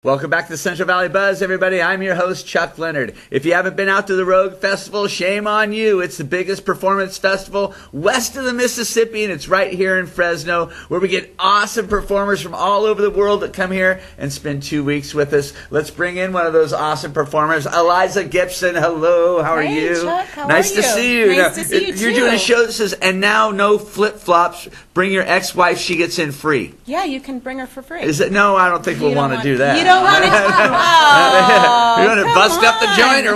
Welcome back to the Central Valley Buzz, everybody. I'm your host, Chuck Leonard. If you haven't been out to the Rogue Festival, shame on you. It's the biggest performance festival west of the Mississippi, and it's right here in Fresno, where we get awesome performers from all over the world that come here and spend 2 weeks with us. Let's bring in one of those awesome performers, Eliza Gibson. Hello, how are you? Chuck, how nice are to you? see you. Nice to see you, You're too. doing a show that says, and now no flip-flops. Bring your ex-wife, she gets in free. Yeah, you can bring her for free. Is it? No, I don't think we'll want to do that. You don't want to? Oh, you want to bust up the joint or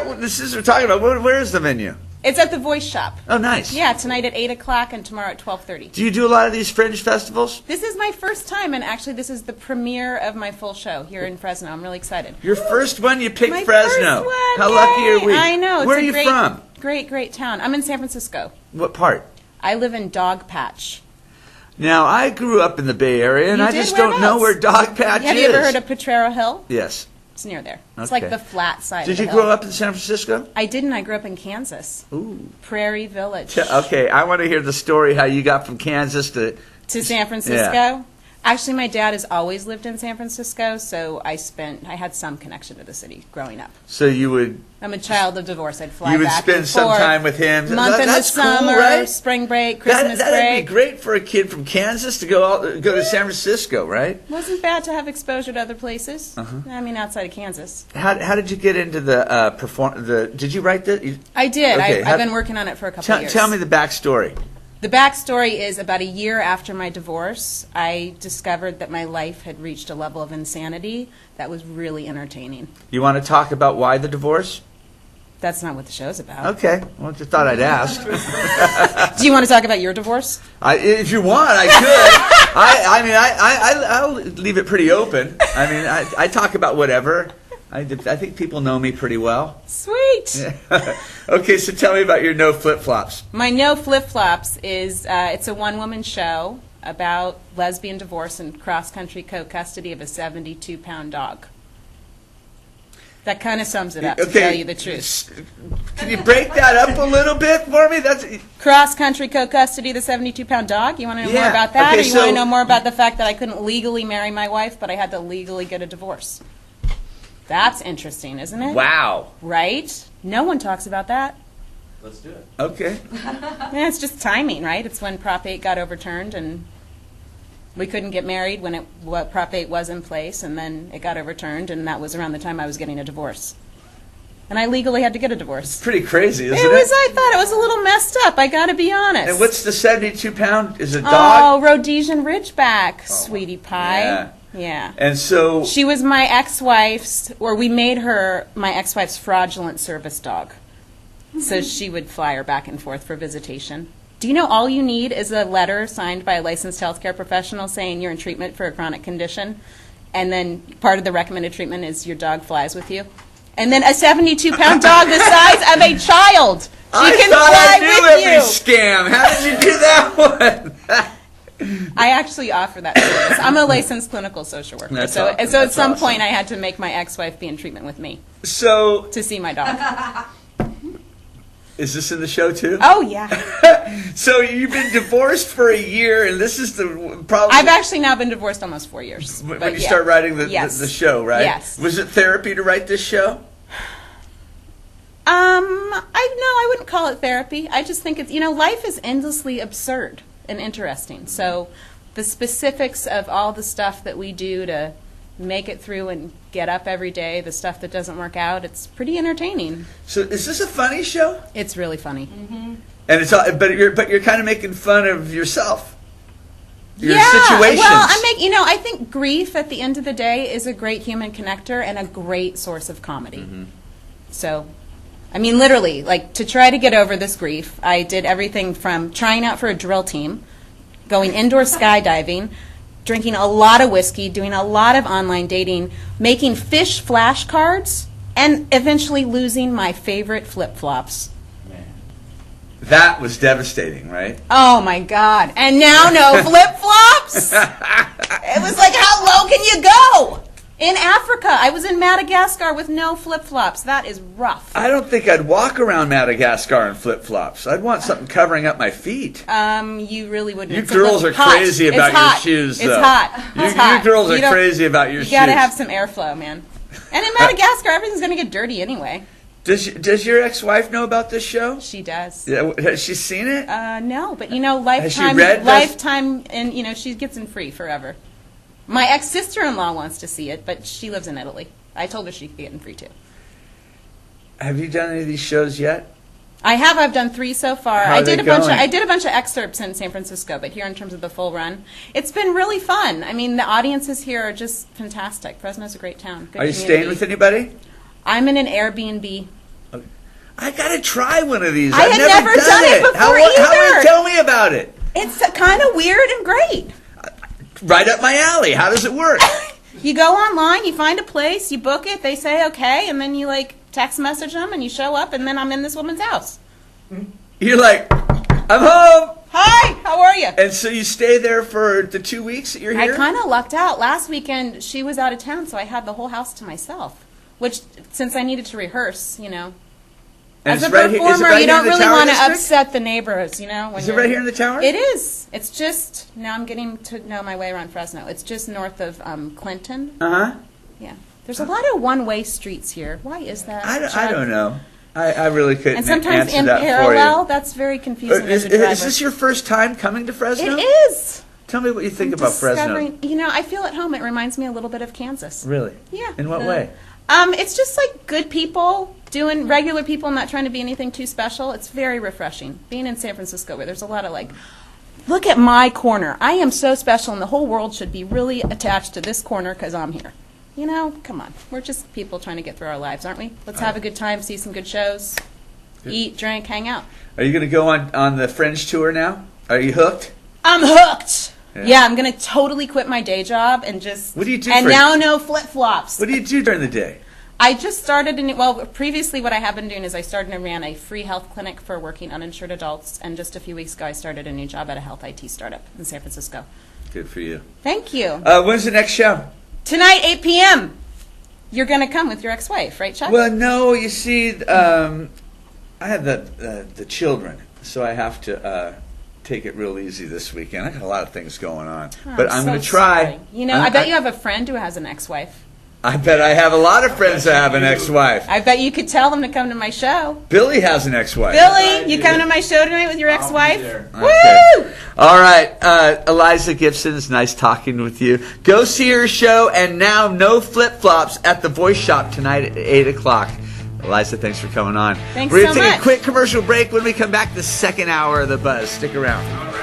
what? This is we're talking about. Where is the venue? It's at the Voice Shop. Oh, nice. Yeah, tonight at 8 o'clock and tomorrow at 12:30. Do you do a lot of these fringe festivals? This is my first time, and actually this is the premiere of my full show here in Fresno. I'm really excited. Your first one, you picked My Fresno. first one, How yay. lucky are we? I know. It's Where a are you great, from? Great town. I'm in San Francisco. What part? I live in Dog Patch. Now, I grew up in the Bay Area, and You I did? just don't know where Whereabouts? Dog Patch Have is. you ever heard of Potrero Hill? Yes. It's near there. It's Okay. like the flat side Did of the you hill. grow up in San Francisco? I didn't. I grew up in Kansas. Ooh. Prairie Village. Okay, I want to hear the story how you got from Kansas to San Francisco? Yeah. Actually, my dad has always lived in San Francisco, so I had some connection to the city growing up. So you would I'm a child of divorce. I'd fly you would back spend and some forth. time with him. Month in the That's cool, summer, right? spring break, Christmas That'd break. be great for a kid from Kansas to go to San Francisco, right? Wasn't bad to have exposure to other places. I mean, outside of Kansas. How did you get into the Did you write that? I did. Okay, I've been working on it for a couple of years. Tell me the backstory. The backstory is about a year after my divorce, I discovered that my life had reached a level of insanity that was really entertaining. You want to talk about why the divorce? That's not what the show's about. Okay. Well, just thought I'd ask. Do you want to talk about your divorce? If you want, I could. I'll leave it pretty open. I mean, I talk about whatever. I think people know me pretty well. Sweet. Okay, so tell me about your no flip-flops. My No Flip-Flops is, it's a one-woman show about lesbian divorce and cross-country co-custody of a 72-pound dog. That kind of sums it up, to tell you the truth. Can you break that up a little bit for me? Cross-country co-custody of the 72-pound dog? You want to know more about that? Okay, or you want to know more about the fact that I couldn't legally marry my wife, but I had to legally get a divorce? That's interesting, isn't it? Wow. Right? No one talks about that. Let's do it. Okay. Yeah, it's just timing, right? It's when Prop 8 got overturned and we couldn't get married when Prop 8 was in place, and then it got overturned, and that was around the time I was getting a divorce. And I legally had to get a divorce. Pretty crazy, isn't it? I thought it was a little messed up, I gotta be honest. And what's the 72-pound? Is it a Oh, dog? Rhodesian Ridgeback, sweetie pie. Yeah. And so She was my ex-wife's, or we made her my ex-wife's fraudulent service dog. So she would fly her back and forth for visitation. Do you know all you need is a letter signed by a licensed healthcare professional saying you're in treatment for a chronic condition, and then part of the recommended treatment is your dog flies with you? And then a 72-pound dog the size of a child. She can fly with you. I scam. How did you do that one? I actually offer that service. I'm a licensed clinical social worker. That's so awesome. so at That's some awesome. point I had to make my ex-wife be in treatment with me So, to see my dog. is this in the show too? Oh, yeah. So you've been divorced for a year, and this is the problem. I've actually now been divorced almost 4 years. When but you yeah. start writing Yes. the show, right? Yes. Was it therapy to write this show? I wouldn't call it therapy. I just think it's, life is endlessly absurd and interesting. So the specifics of all the stuff that we do to make it through and get up every day, the stuff that doesn't work out, it's pretty entertaining. So is this a funny show? It's really funny. And it's all, but you're kind of making fun of yourself. Your Yeah, situations. well, I think grief at the end of the day is a great human connector and a great source of comedy. So, literally, to try to get over this grief, I did everything from trying out for a drill team, going indoor skydiving, drinking a lot of whiskey, doing a lot of online dating, making fish flashcards, and eventually losing my favorite flip-flops. That was devastating, right? Oh, my God. And now no flip-flops? It was like, how low can you go? In Africa. I was in Madagascar with no flip-flops. That is rough. I don't think I'd walk around Madagascar in flip-flops. I'd want something covering up my feet. You really wouldn't. You girls are crazy about your shoes, though. It's hot. You girls are crazy about your shoes. You got to have some airflow, man. And in Madagascar, everything's going to get dirty anyway. Does your ex-wife know about this show? She does. Yeah, has she seen it? No, but Lifetime. Has she read Lifetime, and she gets in free forever. My ex-sister-in-law wants to see it, but she lives in Italy. I told her she could get in free too. Have you done any of these shows yet? I have. I've done 3 so far. How are they going? I did a bunch of excerpts in San Francisco, but here in terms of the full run, it's been really fun. I mean, the audiences here are just fantastic. Fresno's a great town. Good Are you community. staying with anybody? I'm in an Airbnb. I gotta try one of these. I had never done it before How either. tell me about it. It's kind of weird and great. Right up my alley. How does it work? You go online, you find a place, you book it, they say okay, and then you text message them and you show up, and then I'm in this woman's house. You're like, I'm home. Hi, how are you? And so you stay there for the 2 weeks that you're here? I kind of lucked out. Last weekend she was out of town, so I had the whole house to myself. Which, since I needed to rehearse, And as a right performer, right you don't in the really Tower want to District? upset the neighbors, when Is it right here in the tower? It is. It's just, now I'm getting to know my way around Fresno. It's just north of Clinton. Uh-huh. Yeah. There's a lot of one-way streets here. Why is that? I don't know. I really couldn't And sometimes answer in that parallel, for you. that's very confusing Is as a driver. this your first time coming to Fresno? It is. Tell me what you think about Fresno. I feel at home. It reminds me a little bit of Kansas. Really? Yeah. In what way? It's just good people doing regular people, not trying to be anything too special. It's very refreshing. Being in San Francisco, where there's a lot of look at my corner. I am so special, and the whole world should be really attached to this corner because I'm here. Come on. We're just people trying to get through our lives, aren't we? Let's have a good time, see some good shows, eat, drink, hang out. Are you going to go on the Fringe tour now? Are you hooked? I'm hooked. Yeah, I'm going to totally quit my day job and just... What do you do And now no flip-flops. What do you do during the day? I just started, previously what I have been doing is I started and ran a free health clinic for working uninsured adults, and just a few weeks ago I started a new job at a health IT startup in San Francisco. Good for you. Thank you. When's the next show? Tonight, 8 p.m. You're going to come with your ex-wife, right, Chuck? Well, no, you see, I have the children, so I have to take it real easy this weekend. I got a lot of things going on, but I'm going to try. Sorry. I bet you have a friend who has an ex-wife. I bet I have a lot of friends that have an ex-wife. I bet you could tell them to come to my show. Billy has an ex-wife. Billy, you coming to my show tonight with your ex-wife? Woo! Okay. All right, Eliza Gibson, it's nice talking with you. Go see her show, and now no flip-flops at the Voice Shop tonight at 8 o'clock. Eliza, thanks for coming on. Thanks We're going so to take much. a quick commercial break. When we come back, the second hour of The Buzz. Stick around.